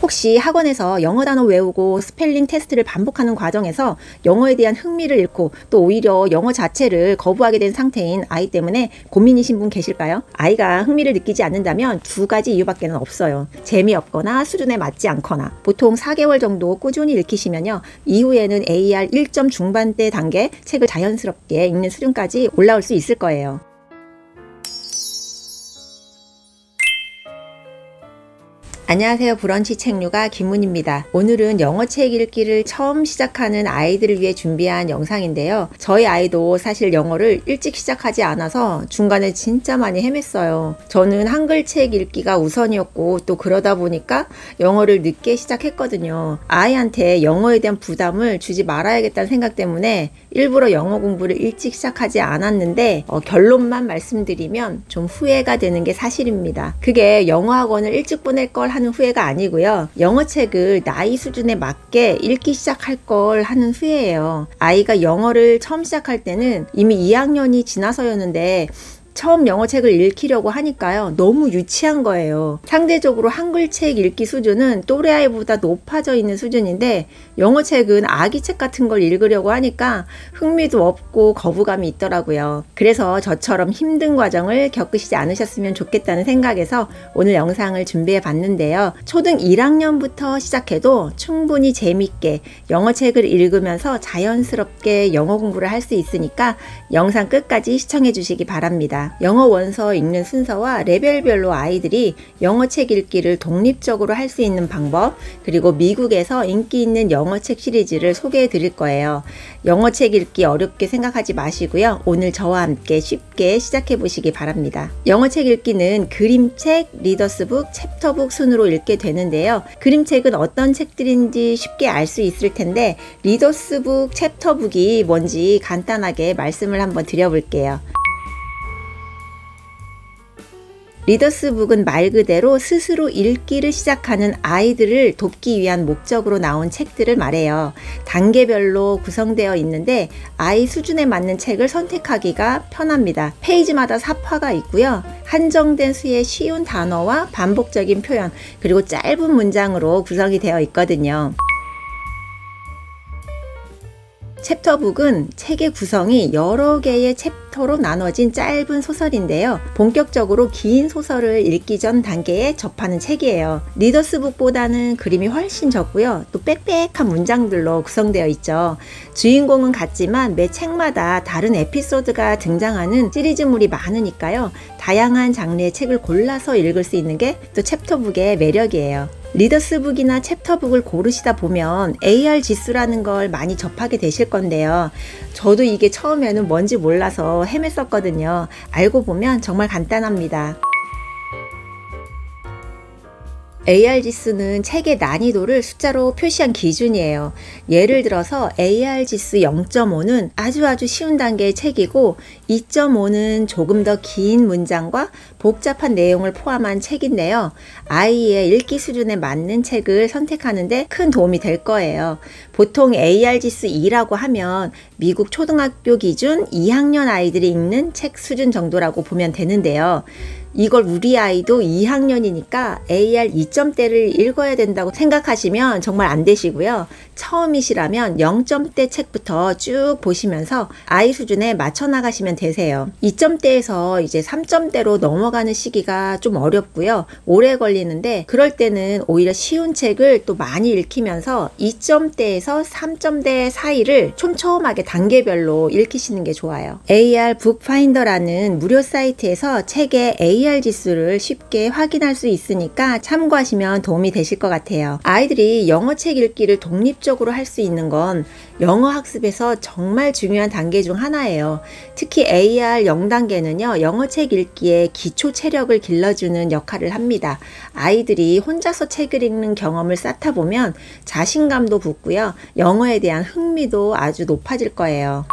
혹시 학원에서 영어 단어 외우고 스펠링 테스트를 반복하는 과정에서 영어에 대한 흥미를 잃고 또 오히려 영어 자체를 거부하게 된 상태인 아이 때문에 고민이신 분 계실까요? 아이가 흥미를 느끼지 않는다면 두 가지 이유밖에는 없어요. 재미없거나 수준에 맞지 않거나. 보통 4개월 정도 꾸준히 읽히시면요, 이후에는 AR 1점 중반대 단계 책을 자연스럽게 읽는 수준까지 올라올 수 있을 거예요. 안녕하세요. 브런치 책류가 김문입니다. 오늘은 영어책 읽기를 처음 시작하는 아이들을 위해 준비한 영상인데요. 저희 아이도 사실 영어를 일찍 시작하지 않아서 중간에 진짜 많이 헤맸어요. 저는 한글책 읽기가 우선이었고 또 그러다 보니까 영어를 늦게 시작했거든요. 아이한테 영어에 대한 부담을 주지 말아야겠다는 생각 때문에 일부러 영어 공부를 일찍 시작하지 않았는데 결론만 말씀드리면 좀 후회가 되는 게 사실입니다. 그게 영어 학원을 일찍 보낼 걸 하는 후회가 아니고요. 영어책을 나이 수준에 맞게 읽기 시작할 걸 하는 후회예요. 아이가 영어를 처음 시작할 때는 이미 2학년이 지나서였는데 처음 영어책을 읽히려고 하니까요, 너무 유치한 거예요. 상대적으로 한글책 읽기 수준은 또래 아이보다 높아져 있는 수준인데 영어책은 아기책 같은 걸 읽으려고 하니까 흥미도 없고 거부감이 있더라고요. 그래서 저처럼 힘든 과정을 겪으시지 않으셨으면 좋겠다는 생각에서 오늘 영상을 준비해 봤는데요. 초등 1학년부터 시작해도 충분히 재밌게 영어책을 읽으면서 자연스럽게 영어 공부를 할 수 있으니까 영상 끝까지 시청해 주시기 바랍니다. 영어 원서 읽는 순서와 레벨별로 아이들이 영어책 읽기를 독립적으로 할 수 있는 방법, 그리고 미국에서 인기 있는 영어책 시리즈를 소개해 드릴 거예요. 영어책 읽기 어렵게 생각하지 마시고요. 오늘 저와 함께 쉽게 시작해 보시기 바랍니다. 영어책 읽기는 그림책, 리더스북, 챕터북 순으로 읽게 되는데요. 그림책은 어떤 책들인지 쉽게 알 수 있을 텐데 리더스북, 챕터북이 뭔지 간단하게 말씀을 한번 드려볼게요. 리더스북은 말 그대로 스스로 읽기를 시작하는 아이들을 돕기 위한 목적으로 나온 책들을 말해요. 단계별로 구성되어 있는데 아이 수준에 맞는 책을 선택하기가 편합니다. 페이지마다 삽화가 있고요. 한정된 수의 쉬운 단어와 반복적인 표현, 그리고 짧은 문장으로 구성이 되어 있거든요. 챕터북은 책의 구성이 여러 개의 챕터로 나눠진 짧은 소설인데요. 본격적으로 긴 소설을 읽기 전 단계에 접하는 책이에요. 리더스북보다는 그림이 훨씬 적고요. 또 빽빽한 문장들로 구성되어 있죠. 주인공은 같지만 매 책마다 다른 에피소드가 등장하는 시리즈물이 많으니까요. 다양한 장르의 책을 골라서 읽을 수 있는 게 또 챕터북의 매력이에요. 리더스북이나 챕터북을 고르시다 보면 AR 지수라는 걸 많이 접하게 되실 건데요. 저도 이게 처음에는 뭔지 몰라서 헤맸었거든요. 알고 보면 정말 간단합니다. AR 지수는 책의 난이도를 숫자로 표시한 기준이에요. 예를 들어서 AR 지수 0.5는 아주 쉬운 단계의 책이고 2.5는 조금 더 긴 문장과 복잡한 내용을 포함한 책인데요. 아이의 읽기 수준에 맞는 책을 선택하는 데 큰 도움이 될 거예요. 보통 AR 지수 2라고 하면 미국 초등학교 기준 2학년 아이들이 읽는 책 수준 정도라고 보면 되는데요. 이걸 우리 아이도 2학년이니까 AR 2점대를 읽어야 된다고 생각하시면 정말 안 되시고요. 처음이시라면 0점대 책부터 쭉 보시면서 아이 수준에 맞춰 나가시면 되세요. 2점대에서 이제 3점대로 넘어가는 시기가 좀 어렵고요. 오래 걸리는데 그럴 때는 오히려 쉬운 책을 또 많이 읽히면서 2점대에서 3점대 사이를 촘촘하게 단계별로 읽히시는 게 좋아요. AR 북파인더라는 무료 사이트에서 책의 AR 지수를 쉽게 확인할 수 있으니까 참고하시면 도움이 되실 것 같아요. 아이들이 영어책 읽기를 독립적으로 할 수 있는 건 영어 학습에서 정말 중요한 단계 중 하나예요. 특히 AR 0단계는요, 영어책 읽기에 기초 체력을 길러주는 역할을 합니다. 아이들이 혼자서 책을 읽는 경험을 쌓다 보면 자신감도 붙고요. 영어에 대한 흥미도 아주 높아질 거예요.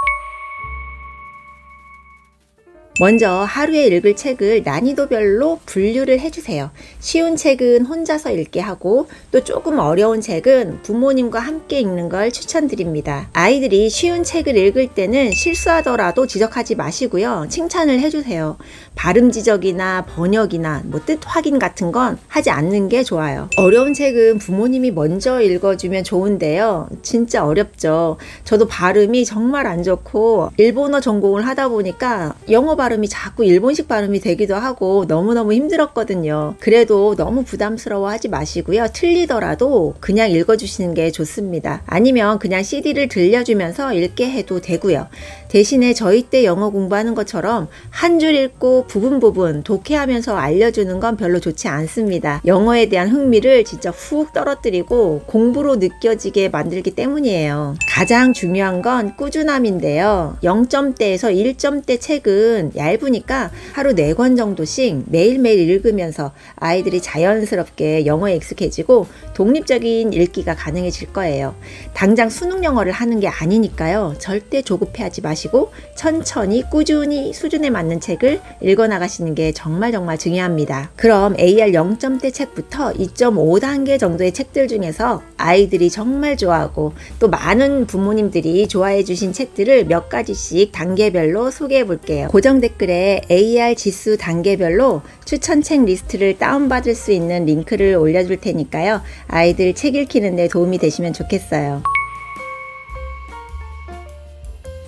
먼저 하루에 읽을 책을 난이도별로 분류를 해주세요. 쉬운 책은 혼자서 읽게 하고 또 조금 어려운 책은 부모님과 함께 읽는 걸 추천드립니다. 아이들이 쉬운 책을 읽을 때는 실수하더라도 지적하지 마시고요. 칭찬을 해주세요. 발음 지적이나 번역이나 뜻 확인 같은 건 하지 않는 게 좋아요. 어려운 책은 부모님이 먼저 읽어주면 좋은데요. 진짜 어렵죠. 저도 발음이 정말 안 좋고 일본어 전공을 하다 보니까 영어 발음이 자꾸 일본식 발음이 되기도 하고 너무너무 힘들었거든요. 그래도 너무 부담스러워하지 마시고요. 틀리더라도 그냥 읽어주시는 게 좋습니다. 아니면 그냥 CD를 들려주면서 읽게 해도 되고요. 대신에 저희 때 영어 공부하는 것처럼 한 줄 읽고 부분 독해하면서 알려주는 건 별로 좋지 않습니다. 영어에 대한 흥미를 진짜 훅 떨어뜨리고 공부로 느껴지게 만들기 때문이에요. 가장 중요한 건 꾸준함인데요. 0점대에서 1점대 책은 얇으니까 하루 4권 정도씩 매일매일 읽으면서 아이들이 자연스럽게 영어에 익숙해지고 독립적인 읽기가 가능해질 거예요. 당장 수능 영어를 하는 게 아니니까요. 절대 조급해하지 마시고 천천히 꾸준히 수준에 맞는 책을 읽어나가시는 게 정말 중요합니다. 그럼 AR 0점대 책부터 2.5단계 정도의 책들 중에서 아이들이 정말 좋아하고 또 많은 부모님들이 좋아해 주신 책들을 몇 가지씩 단계별로 소개해 볼게요. 고정 댓글에 AR 지수 단계별로 추천책 리스트를 다운받을 수 있는 링크를 올려줄 테니까요. 아이들 책 읽히는 데 도움이 되시면 좋겠어요.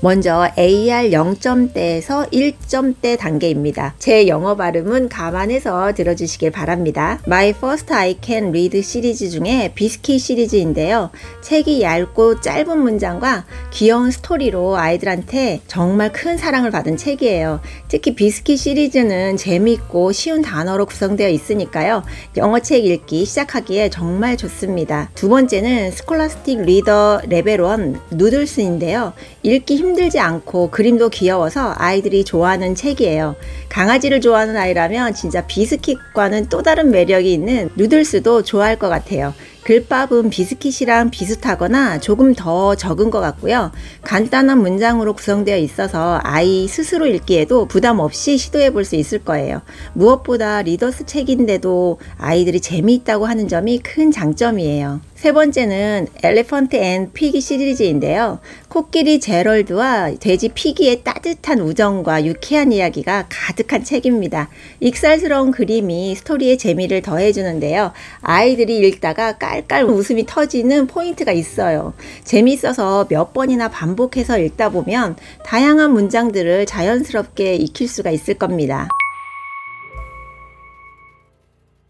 먼저 AR 0점대에서 1점대 단계입니다. 제 영어 발음은 감안해서 들어주시길 바랍니다. My First I Can Read 시리즈 중에 비스킷 시리즈인데요. 책이 얇고 짧은 문장과 귀여운 스토리로 아이들한테 정말 큰 사랑을 받은 책이에요. 특히 비스킷 시리즈는 재미있고 쉬운 단어로 구성되어 있으니까요. 영어책 읽기 시작하기에 정말 좋습니다. 두 번째는 스콜라스틱 리더 레벨 1 누들스인데요. 읽기 힘들지 않고 그림도 귀여워서 아이들이 좋아하는 책이에요. 강아지를 좋아하는 아이라면 진짜 비스킷과는 또 다른 매력이 있는 누들스도 좋아할 것 같아요. 글밥은 비스킷이랑 비슷하거나 조금 더 적은 것 같고요. 간단한 문장으로 구성되어 있어서 아이 스스로 읽기에도 부담 없이 시도해 볼 수 있을 거예요. 무엇보다 리더스 책인데도 아이들이 재미있다고 하는 점이 큰 장점이에요. 세 번째는 엘리펀트 앤 피기 시리즈인데요. 코끼리 제럴드와 돼지 피기의 따뜻한 우정과 유쾌한 이야기가 가득한 책입니다. 익살스러운 그림이 스토리의 재미를 더해주는데요. 아이들이 읽다가 깔깔 웃음이 터지는 포인트가 있어요. 재미있어서 몇 번이나 반복해서 읽다 보면 다양한 문장들을 자연스럽게 익힐 수가 있을 겁니다.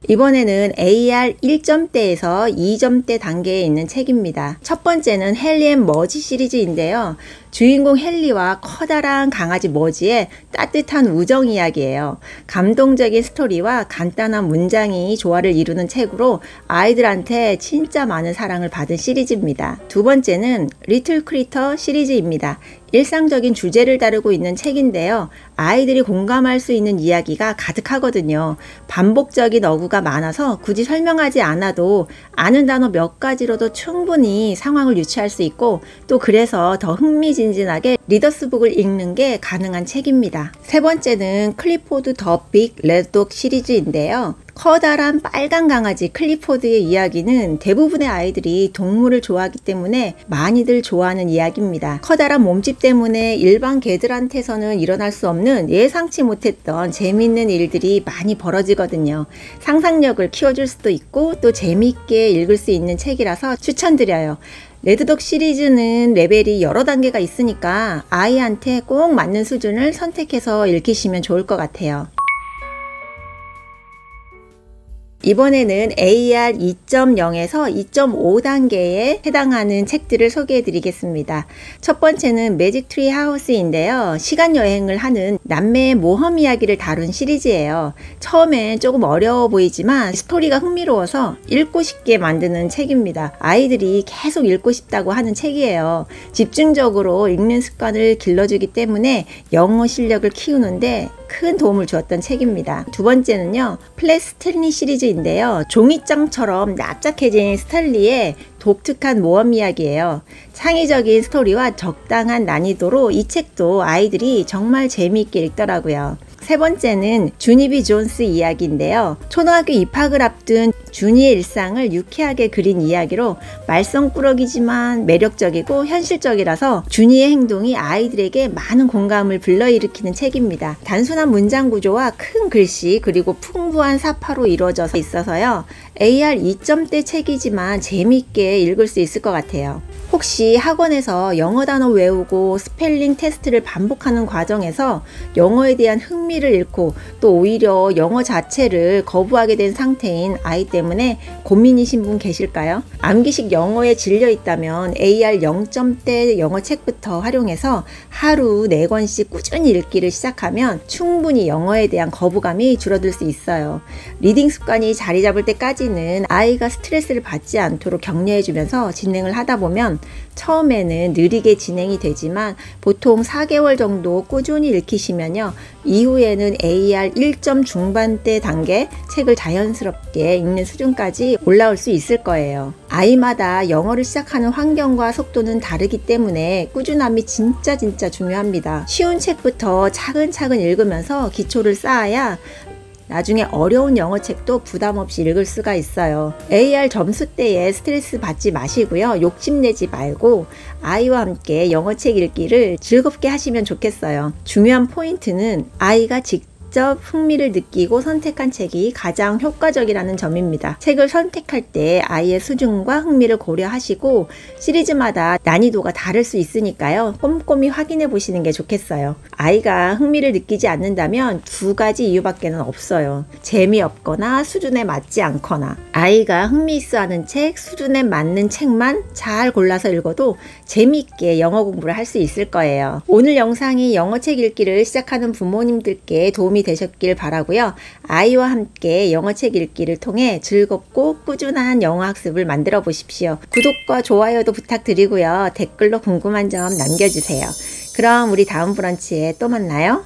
이번에는 AR 1점대에서 2점대 단계에 있는 책입니다. 첫 번째는 헨리 앤 머지 시리즈인데요. 주인공 헨리와 커다란 강아지 머지의 따뜻한 우정 이야기예요. 감동적인 스토리와 간단한 문장이 조화를 이루는 책으로 아이들한테 진짜 많은 사랑을 받은 시리즈입니다. 두 번째는 리틀 크리터 시리즈입니다. 일상적인 주제를 다루고 있는 책인데요. 아이들이 공감할 수 있는 이야기가 가득하거든요. 반복적인 어구가 많아서 굳이 설명하지 않아도 아는 단어 몇 가지로도 충분히 상황을 유추할 수 있고 또 그래서 더 흥미진진하게 리더스북을 읽는 게 가능한 책입니다. 세 번째는 클리포드 더 빅 레드독 시리즈인데요. 커다란 빨간 강아지 클리포드의 이야기는 대부분의 아이들이 동물을 좋아하기 때문에 많이들 좋아하는 이야기입니다. 커다란 몸집 때문에 일반 개들한테서는 일어날 수 없는 예상치 못했던 재미있는 일들이 많이 벌어지거든요. 상상력을 키워줄 수도 있고 또 재미있게 읽을 수 있는 책이라서 추천드려요. 레드독 시리즈는 레벨이 여러 단계가 있으니까 아이한테 꼭 맞는 수준을 선택해서 읽히시면 좋을 것 같아요. 이번에는 AR 2.0에서 2.5단계에 해당하는 책들을 소개해 드리겠습니다. 첫 번째는 매직 트리 하우스인데요. 시간 여행을 하는 남매의 모험 이야기를 다룬 시리즈예요. 처음엔 조금 어려워 보이지만 스토리가 흥미로워서 읽고 싶게 만드는 책입니다. 아이들이 계속 읽고 싶다고 하는 책이에요. 집중적으로 읽는 습관을 길러주기 때문에 영어 실력을 키우는데 큰 도움을 주었던 책입니다. 두 번째는요. 플래스트니 시리즈 스토리인데요. 종이장처럼 납작해진 스탈리의 독특한 모험 이야기예요. 창의적인 스토리와 적당한 난이도로 이 책도 아이들이 정말 재미있게 읽더라고요. 세 번째는 주니비 존스 이야기인데요. 초등학교 입학을 앞둔 주니의 일상을 유쾌하게 그린 이야기로 말썽꾸러기지만 매력적이고 현실적이라서 주니의 행동이 아이들에게 많은 공감을 불러일으키는 책입니다. 단순한 문장 구조와 큰 글씨 그리고 풍부한 사파로 이루어져 있어서요. AR 2점대 책이지만 재미있게 읽을 수 있을 것 같아요. 혹시 학원에서 영어 단어 외우고 스펠링 테스트를 반복하는 과정에서 영어에 대한 흥미를 잃고 또 오히려 영어 자체를 거부하게 된 상태인 아이 때문에 고민이신 분 계실까요? 암기식 영어에 질려 있다면 AR 0점대 영어 책부터 활용해서 하루 4권씩 꾸준히 읽기를 시작하면 충분히 영어에 대한 거부감이 줄어들 수 있어요. 리딩 습관이 자리 잡을 때까지는 아이가 스트레스를 받지 않도록 격려해주면서 진행을 하다 보면 처음에는 느리게 진행이 되지만 보통 4개월 정도 꾸준히 읽히시면요. 이후에는 AR 1점 중반대 단계 책을 자연스럽게 읽는 수준까지 올라올 수 있을 거예요. 아이마다 영어를 시작하는 환경과 속도는 다르기 때문에 꾸준함이 진짜 중요합니다. 쉬운 책부터 차근차근 읽으면서 기초를 쌓아야 나중에 어려운 영어책도 부담 없이 읽을 수가 있어요. AR 점수대에 스트레스 받지 마시고요. 욕심내지 말고 아이와 함께 영어책 읽기를 즐겁게 하시면 좋겠어요. 중요한 포인트는 아이가 직접 흥미를 느끼고 선택한 책이 가장 효과적이라는 점입니다. 책을 선택할 때 아이의 수준과 흥미를 고려하시고 시리즈마다 난이도가 다를 수 있으니까요. 꼼꼼히 확인해 보시는 게 좋겠어요. 아이가 흥미를 느끼지 않는다면 2가지 이유밖에는 없어요. 재미없거나 수준에 맞지 않거나. 아이가 흥미있어 하는 책, 수준에 맞는 책만 잘 골라서 읽어도 재미있게 영어 공부를 할 수 있을 거예요. 오늘 영상이 영어책 읽기를 시작하는 부모님들께 도움이 되셨길 바라고요. 아이와 함께 영어책 읽기를 통해 즐겁고 꾸준한 영어 학습을 만들어 보십시오. 구독과 좋아요도 부탁드리고요. 댓글로 궁금한 점 남겨주세요. 그럼 우리 다음 브런치에 또 만나요.